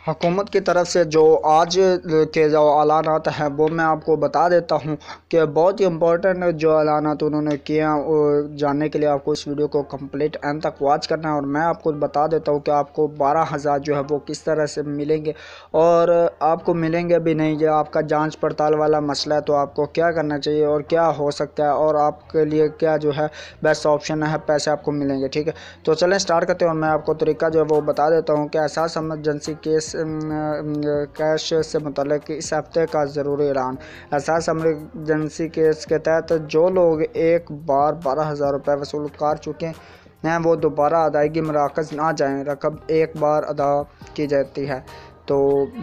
हुकूमत की तरफ से जो आज के जो ऐलानात हैं वो मैं आपको बता देता हूँ कि बहुत ही इम्पोर्टेंट जो ऐलानात उन्होंने किए हैं वो जानने के लिए आपको इस वीडियो को कंप्लीट एंड तक वॉच करना है। और मैं आपको बता देता हूँ कि आपको 12,000 जो है वो किस तरह से मिलेंगे और आपको मिलेंगे भी नहीं। जो आपका जांच पड़ताल वाला मसला है तो आपको क्या करना चाहिए और क्या हो सकता है और आपके लिए क्या जो है बेस्ट ऑप्शन है, पैसे आपको मिलेंगे। ठीक है, तो चलें स्टार्ट करते हैं और मैं आपको तरीका जो है वो बता देता हूँ कि एहसास इमरजेंसी केस कैश से मुतल्लिक इस हफ्ते का ज़रूरी ऐलान। एहसास इमरजेंसी केस के तहत जो लोग एक बार 12,000 रुपये वसूल कर चुके हैं वो दोबारा अदायगी मराकज़ ना जाएं। रकम एक बार अदा की जाती है। तो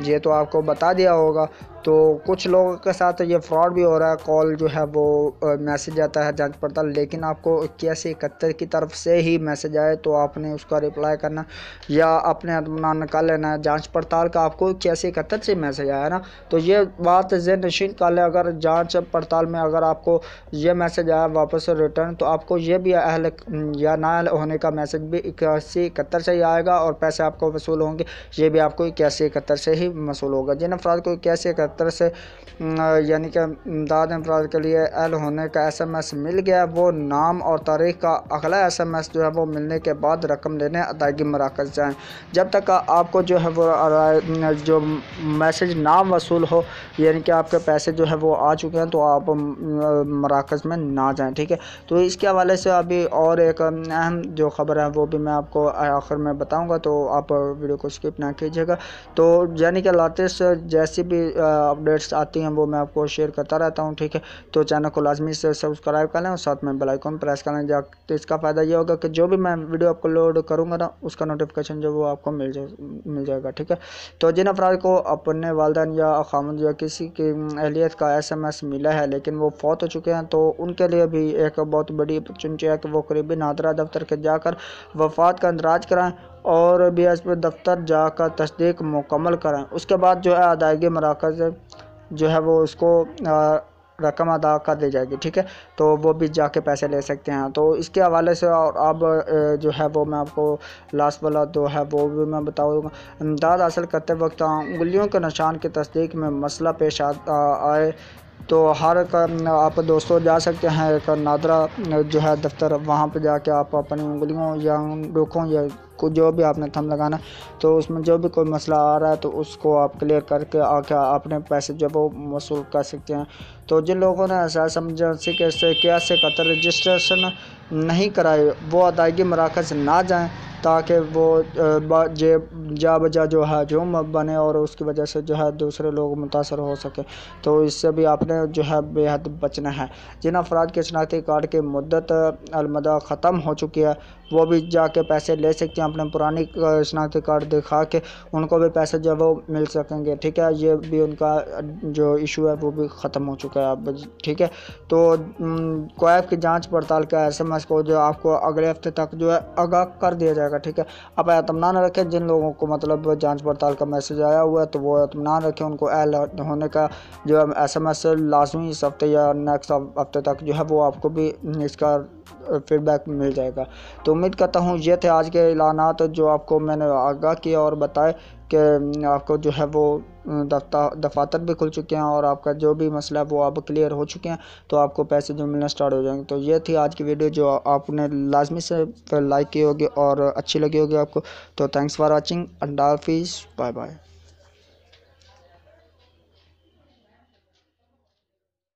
ये तो आपको बता दिया होगा। तो कुछ लोगों के साथ ये फ्रॉड भी हो रहा है। कॉल जो है वो मैसेज आता है जांच पड़ताल, लेकिन आपको 8171 की तरफ से ही मैसेज आए तो आपने उसका रिप्लाई करना या अपने अपना निकाल लेना है। जांच पड़ताल का आपको 8171 से मैसेज आया ना, तो ये बात ज़हन नशीन कर ले। अगर जांच पड़ताल में अगर आपको ये मैसेज आया वापस रिटर्न, तो आपको ये भी अहल या ना अहल होने का मैसेज भी 8171 से ही आएगा और पैसे आपको वसूल होंगे ये भी आपको 8171 से ही वसूल होगा। जिन अफराद को 8171 से यानी कि इमदाद अफराद के लिए एल होने का SMS मिल गया, वो नाम और तारीख का अगला SMS जो है वो मिलने के बाद रकम लेने अदायगी मराकज़ जाएँ। जब तक आपको जो है वो जो मैसेज नाम वसूल हो, यानी कि आपके पैसे जो है वो आ चुके हैं, तो आप मराकज़ में ना जाएं। ठीक है, तो इसके हवाले से अभी और एक अहम जो ख़बर है वो भी मैं आपको आखिर में बताऊंगा, तो आप वीडियो को स्किप ना कीजिएगा। तो यानी कि लेटेस्ट जैसी भी अपडेट्स आती हैं वो मैं आपको शेयर करता रहता हूं। ठीक है, तो चैनल को लाजमी से सब्सक्राइब कर लें और साथ में बेल आइकन प्रेस कर लें। तो इसका फ़ायदा ये होगा कि जो भी मैं वीडियो आपको लोड करूँगा ना, उसका नोटिफिकेशन जो वो आपको मिल जाएगा। ठीक है, तो जिन अफराद को अपने वालिदैन या खामद या किसी की अहलियत का SMS मिला है लेकिन वो फौत हो चुके हैं, तो उनके लिए भी एक बहुत बड़ी अपॉर्चुनिटी है कि वो करीबी नादरा दफ्तर के जाकर वफ़ात का इंदराज कराएँ और BSP दफ्तर जाकर तस्दीक मुकम्मल कराएँ। उसके बाद जो है अदायगी मराकज़ जो है वो उसको रकम अदा कर दी जाएगी। ठीक है, तो वो भी जाके पैसे ले सकते हैं। तो इसके हवाले से और अब जो है वो मैं आपको लास्ट वाला जो है वो भी मैं बताऊँगा। इमदाद हासिल करते वक्त उंगलियों के निशान की तस्दीक में मसला पेश आए तो हर आप दोस्तों जा सकते हैं एक नादरा जो है दफ्तर, वहाँ पे जाके आप अपनी उंगलियों या डोकों या कुछ जो भी आपने थंब लगाना, तो उसमें जो भी कोई मसला आ रहा है तो उसको आप क्लियर करके आके अपने पैसे जो वो वसूल कर सकते हैं। तो जिन लोगों ने एहसास इमरजेंसी के से क्या से कतर रजिस्ट्रेशन नहीं कराए वो अदायगी मराकज़ ना जाएं, ताकि वो जा बजा जो है जुर्म बने और उसकी वजह से जो है दूसरे लोग मुतासर हो सके। तो इससे भी आपने जो है बेहद बचना है। जिन अफराद के शनाख्ती कार्ड की मुद्दत अलमदा ख़त्म हो चुकी है वो भी जाके पैसे ले सकते हैं। अपने पुरानी शनाख्ती कार्ड दिखा के उनको भी पैसे जो वो मिल सकेंगे। ठीक है, ये भी उनका जो इशू है वो भी ख़त्म हो चुका है अब। ठीक है, तो क्वैब की जांच पड़ताल का SMS को जो आपको अगले हफ्ते तक जो है आगाह कर दिया जाएगा। ठीक है, अब इत्मीनान रखें। जिन लोगों को मतलब जांच पड़ताल का मैसेज आया हुआ है तो वो इत्मीनान रखें, उनको एल होने का जो है SMS लाजमी इस हफ्ते या नेक्स्ट हफ्ते तक जो है वो आपको भी इसका फीडबैक मिल जाएगा। तो उम्मीद करता हूँ ये थे आज के ऐलानात जो आपको मैंने आगाह किया और बताए कि आपको जो है वो दफातर भी खुल चुके हैं और आपका जो भी मसला है वो अब क्लियर हो चुके हैं, तो आपको पैसे जो मिलना स्टार्ट हो जाएंगे। तो ये थी आज की वीडियो जो आपने लाजमी से लाइक की होगी और अच्छी लगी होगी आपको। तो थैंक्स फॉर वॉचिंग, अल्लाह हाफिज़, बाय बाय।